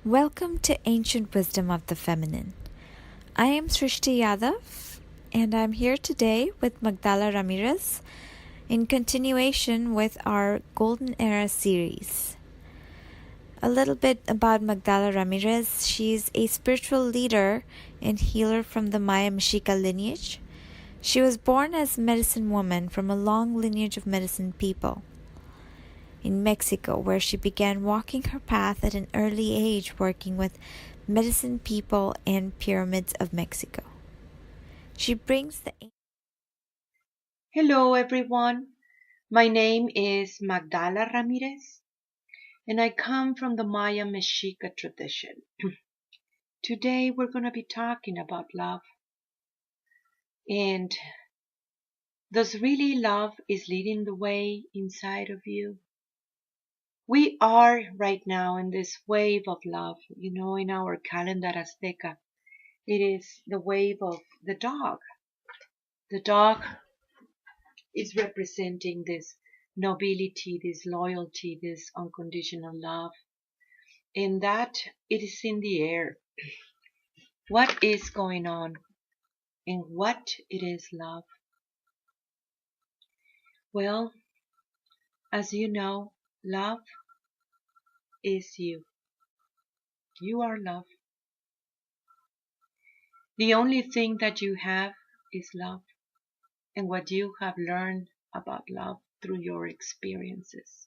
Welcome to Ancient Wisdom of the Feminine. I am Srishti Yadav, and I'm here today with Magdala Ramirez in continuation with our Golden Era series. A little bit about Magdala Ramirez. She's a spiritual leader and healer from the Maya-Mexica lineage. She was born as medicine woman from a long lineage of medicine people in Mexico, where she began walking her path at an early age, working with medicine people and pyramids of Mexico. She brings the Hello, everyone. My name is Magdala Ramirez, and I come from the Maya-Mexica tradition. Today, we're going to be talking about love. And does really love is leading the way inside of you? We are right now in this wave of love. In our calendar Azteca, it is the wave of the dog. The dog is representing this nobility, this loyalty, this unconditional love, and that it is in the air. What is going on and what it is love? Well, as you know, love is you. You are love. The only thing that you have is love and what you have learned about love through your experiences.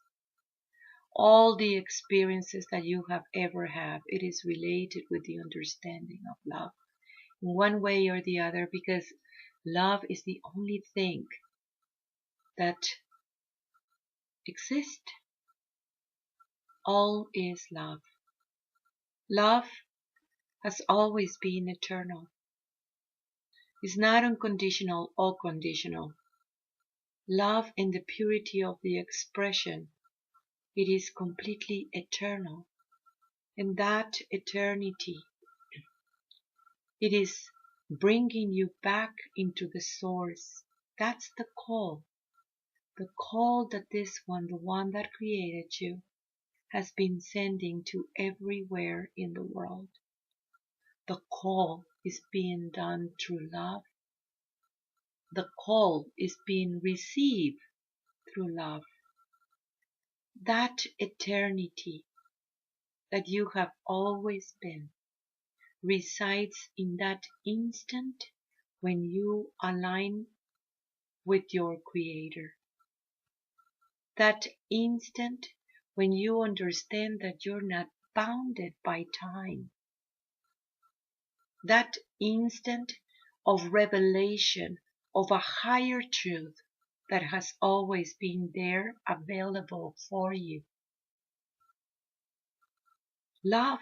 All the experiences that you have ever had, it is related with the understanding of love in one way or the other, because love is the only thing that exists. All is love. Love has always been eternal. It's not unconditional or conditional. Love in the purity of the expression, it is completely eternal. And that eternity, it is bringing you back into the source. That's the call. The call that this one, the one that created you, has been sending to everywhere in the world. The call is being done through love. The call is being received through love. That eternity that you have always been resides in that instant when you align with your Creator. That instant when you understand that you're not bounded by time. That instant of revelation of a higher truth that has always been there available for you. Love,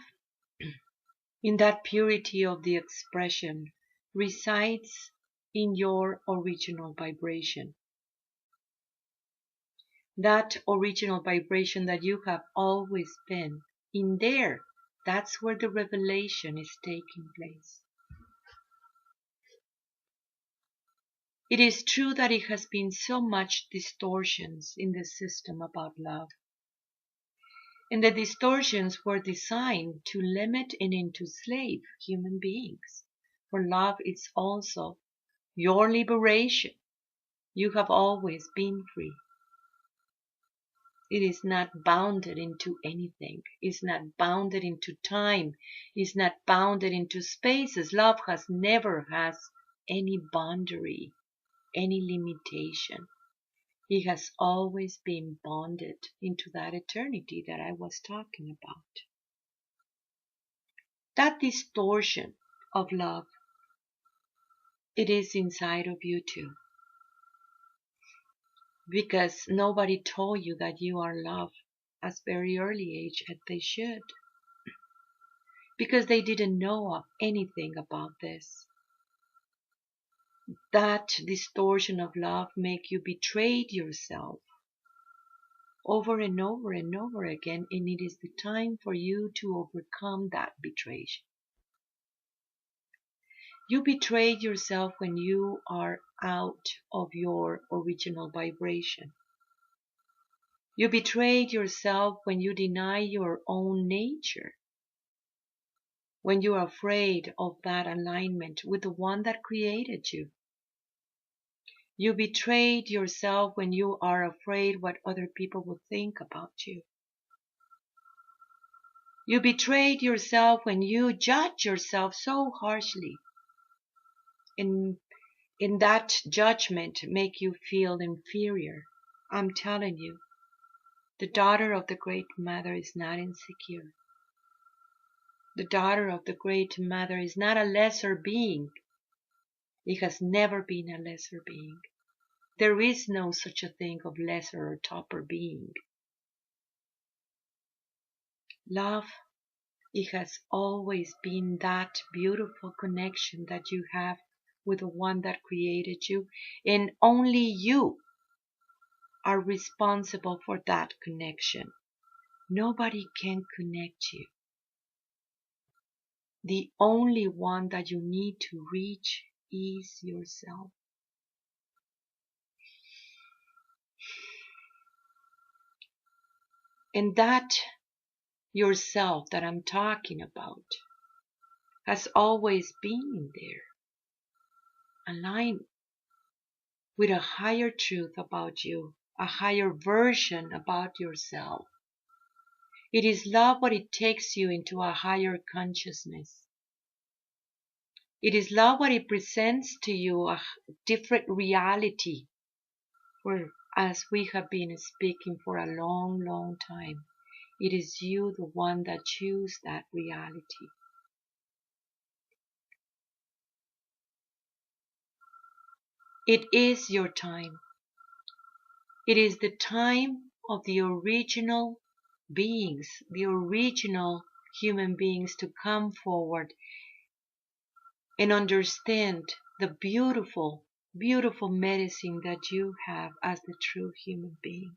in that purity of the expression, resides in your original vibration. That original vibration that you have always been. In there, that's where the revelation is taking place. It is true that it has been so much distortions in the system about love. And the distortions were designed to limit and enslave human beings. For love is also your liberation. You have always been free. It is not bounded into anything. It's not bounded into time. It's not bounded into spaces. Love has never has any boundary, any limitation. It has always been bonded into that eternity that I was talking about. That distortion of love, it is inside of you too. Because nobody told you that you are love at very early age as they should. Because they didn't know of anything about this. That distortion of love make you betray yourself over and over and over again, and it is the time for you to overcome that betrayal. You betray yourself when you are out of your original vibration. You betray yourself when you deny your own nature. when you're afraid of that alignment with the one that created you. You betrayed yourself when you are afraid what other people will think about you. You betrayed yourself when you judge yourself so harshly. In that judgment make you feel inferior. I'm telling you, the daughter of the Great Mother is not insecure. The daughter of the Great Mother is not a lesser being. It has never been a lesser being. There is no such a thing of lesser or topper being. Love, it has always been that beautiful connection that you have with the one that created you, and only you are responsible for that connection. Nobody can connect you. The only one that you need to reach is yourself. And that yourself that I'm talking about has always been there, aligned with a higher truth about you, a higher version about yourself. It is love what it takes you into a higher consciousness. It is love what it presents to you a different reality, where as we have been speaking for a long, long time, it is you the one that choose that reality. It is your time. It is the time of the original beings, the original human beings to come forward and understand the beautiful, beautiful medicine that you have as the true human being.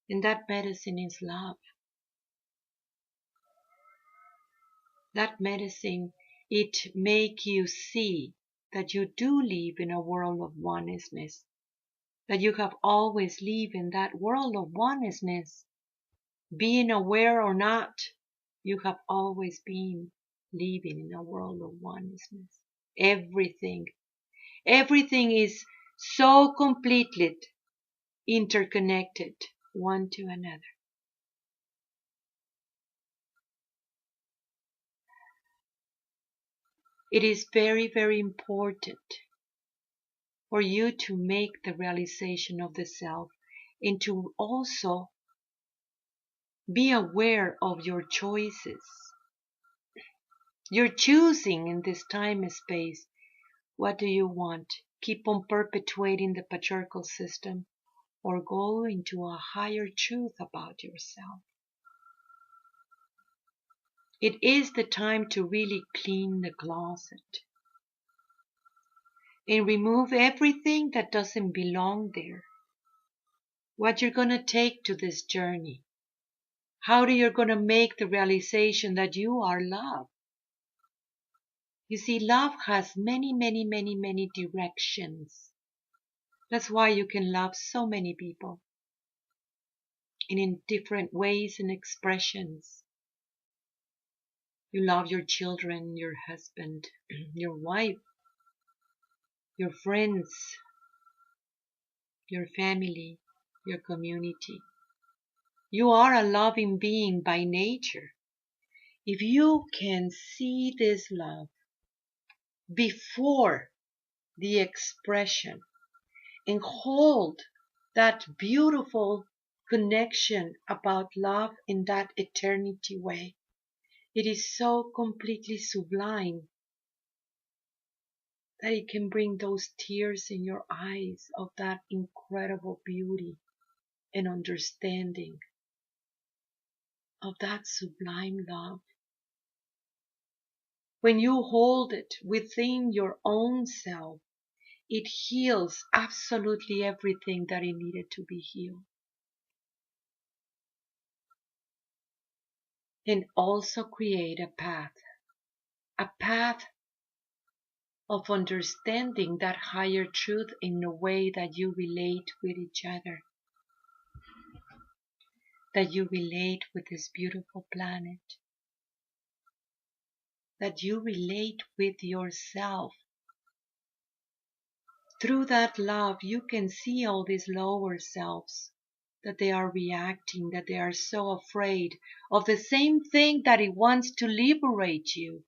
And that medicine is love. That medicine, it make you see that you do live in a world of oneness, that you have always lived in that world of oneness. Being aware or not, you have always been living in a world of oneness. Everything, everything is so completely interconnected one to another. It is very, very important for you to make the realization of the self and to also be aware of your choices. You're choosing in this time and space. What do you want? Keep on perpetuating the patriarchal system or go into a higher truth about yourself? It is the time to really clean the closet and remove everything that doesn't belong there. What you're going to take to this journey. How you're going to make the realization that you are love. You see, love has many, many, many, many directions. That's why you can love so many people. And in different ways and expressions. You love your children, your husband, your wife, your friends, your family, your community. You are a loving being by nature. If you can see this love before the expression and hold that beautiful connection about love in that eternity way, it is so completely sublime that it can bring those tears in your eyes of that incredible beauty and understanding of that sublime love. When you hold it within your own self, it heals absolutely everything that it needed to be healed. And also create a path of understanding that higher truth in a way that you relate with each other, that you relate with this beautiful planet. that you relate with yourself. Through that love, you can see all these lower selves, that they are reacting, that they are so afraid of the same thing that it wants to liberate you.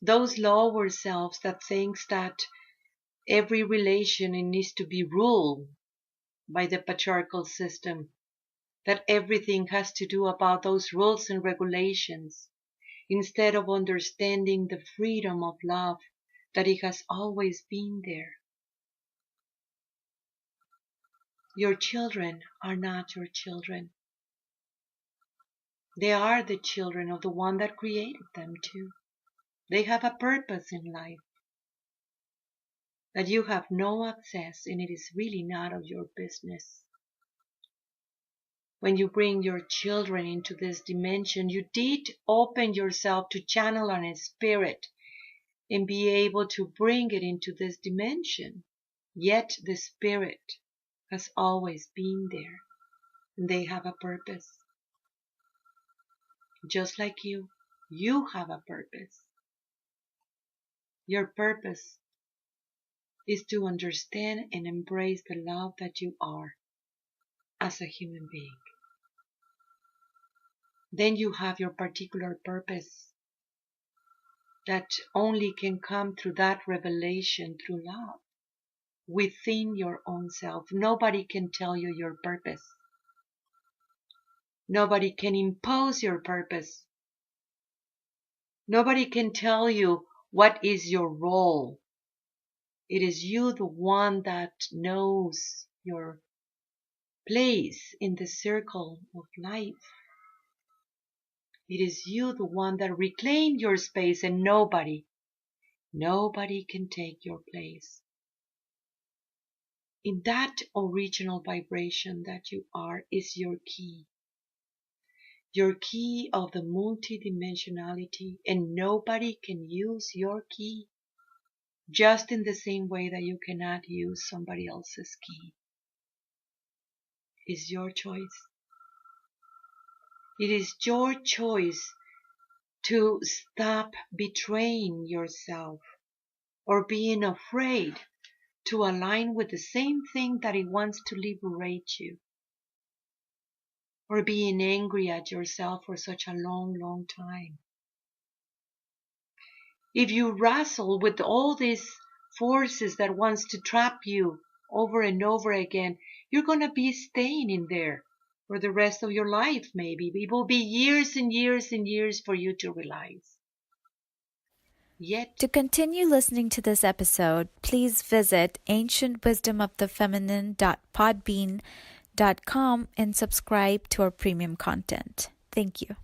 Those lower selves that thinks that every relation needs to be ruled by the patriarchal system, that everything has to do about those rules and regulations, instead of understanding the freedom of love, that it has always been there. Your children are not your children. They are the children of the one that created them too. They have a purpose in life that you have no access, and it is really not of your business. When you bring your children into this dimension, you did open yourself to channel on a spirit and be able to bring it into this dimension. Yet the spirit has always been there, and they have a purpose. Just like you have a purpose. Your purpose is to understand and embrace the love that you are as a human being. Then you have your particular purpose that only can come through that revelation, through love, within your own self. Nobody can tell you your purpose. Nobody can impose your purpose. Nobody can tell you what is your role. It is you, the one that knows your place in the circle of life. It is you, the one that reclaimed your space, and nobody can take your place. In that original vibration that you are is your key of the multidimensionality, and nobody can use your key, just in the same way that you cannot use somebody else's key. It's your choice. It is your choice to stop betraying yourself or being afraid to align with the same thing that it wants to liberate you, or being angry at yourself for such a long time. If you wrestle with all these forces that wants to trap you over and over again, you're going to be staying in there for the rest of your life. Maybe it will be years and years and years for you to realize. Yet, To continue listening to this episode, please visit ancientwisdomofthefeminine.podbean.com and subscribe to our premium content. Thank you.